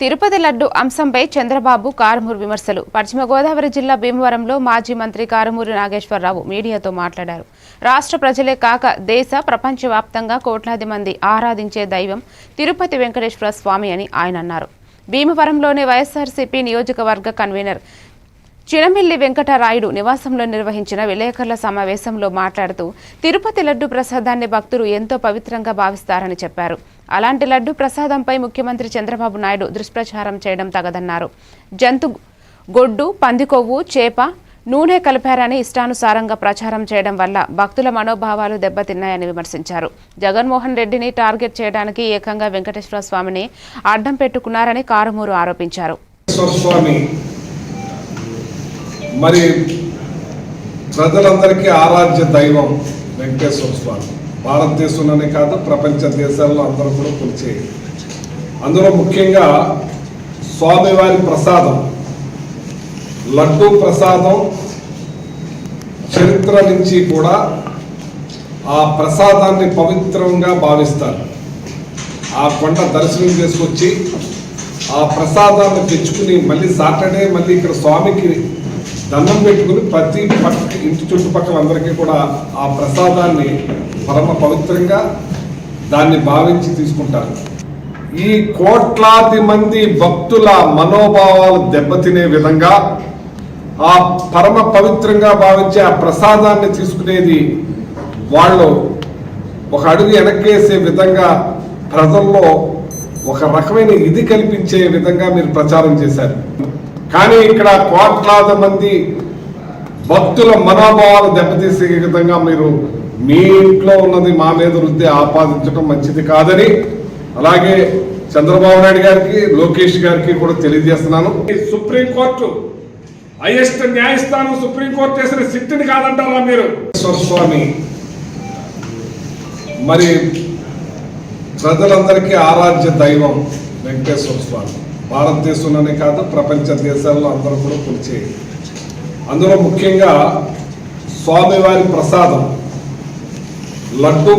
తిరుపతి లడ్డు అంశంపై చంద్రబాబు కారుమూరి విమర్శలు. పశ్చిమ గోదావరి జిల్లా భీమవరంలో మాజీ మంత్రి కారుమూరి నాగేశ్వరరావు మీడియాతో మాట్లాడారు. రాష్ట్ర ప్రజలే కాక దేశ ప్రపంచవ్యాప్తంగా కోట్లాది మంది ఆరాధించే దైవం తిరుపతి వెంకటేశ్వర స్వామి అని ఆయన అన్నారు. భీమవరంలోని వైఎస్ఆర్సీపీ నియోజకవర్గ కన్వీనర్ చినమిల్లి వెంకటరాయుడు నివాసంలో నిర్వహించిన విలేకరుల సమావేశంలో మాట్లాడుతూ తిరుపతి లడ్డు ప్రసాదాన్ని భక్తులు ఎంతో పవిత్రంగా భావిస్తారని చెప్పారు. అలాంటి లడ్డు ప్రసాదంపై ముఖ్యమంత్రి చంద్రబాబు నాయుడు దుష్ప్రచారం చేయడం తగదన్నారు. జంతు గొడ్డు, పందికొవ్వు, చేప, నూనె కలిపారని ఇష్టానుసారంగా ప్రచారం చేయడం వల్ల భక్తుల మనోభావాలు దెబ్బతిన్నాయని విమర్శించారు. జగన్మోహన్ రెడ్డిని టార్గెట్ చేయడానికి ఏకంగా వెంకటేశ్వర స్వామిని అడ్డం పెట్టుకున్నారని కారుమూరు ఆరోపించారు. మరి ప్రజలందరికీ ఆరాధ్య దైవం వెంకటేశ్వర స్వామి. భారతదేశంలోనే కాదు, ప్రపంచ దేశాల్లో అందరూ కూడా కొలిచేది. అందులో ముఖ్యంగా స్వామివారి ప్రసాదం, లడ్డూ ప్రసాదం చరిత్ర నుంచి కూడా ఆ ప్రసాదాన్ని పవిత్రంగా భావిస్తారు. ఆ కొండ దర్శనం చేసుకొచ్చి ఆ ప్రసాదాన్ని తెచ్చుకుని మళ్ళీ సాటర్డే మళ్ళీ ఇక్కడ స్వామికి దండం పెట్టుకుని ప్రతి ఇంటి చుట్టుపక్కల అందరికీ కూడా ఆ ప్రసాదాన్ని పరమ పవిత్రంగా దాన్ని భావించి తీసుకుంటారు. ఈ కోట్లాది మంది భక్తుల మనోభావాలు దెబ్బతినే విధంగా ఆ పరమ పవిత్రంగా భావించే ఆ ప్రసాదాన్ని తీసుకునేది వాళ్ళు ఒక అడుగు వెనక్కేసే విధంగా ప్రజల్లో ఒక రకమైన ఇది కల్పించే విధంగా మీరు ప్రచారం చేశారు. కానీ ఇక్కడ కోట్లాది మంది భక్తుల మనోభావాలు దెబ్బతీసే విధంగా మీరు మీ ఇంట్లో ఉన్నది మా మీద రుద్ది ఆపాదించడం మంచిది కాదని అలాగే చంద్రబాబు నాయుడు గారికి, లోకేష్ గారికి కూడా తెలియజేస్తున్నాను. సుప్రీంకోర్టు హైయెస్ట్ న్యాయస్థానం సుప్రీంకోర్టు చేసిన సిట్టుని కాదంటారా మీరు? స్వామి మరి ప్రజలందరికీ ఆరాధ్య దైవం వెంకటేశ్వర స్వామి. భారతదేశంలోనే కాదు, ప్రపంచ దేశాల్లో అందరూ కూడా కొలిచేది. అందులో ముఖ్యంగా స్వామివారి ప్రసాదం, లడ్డూ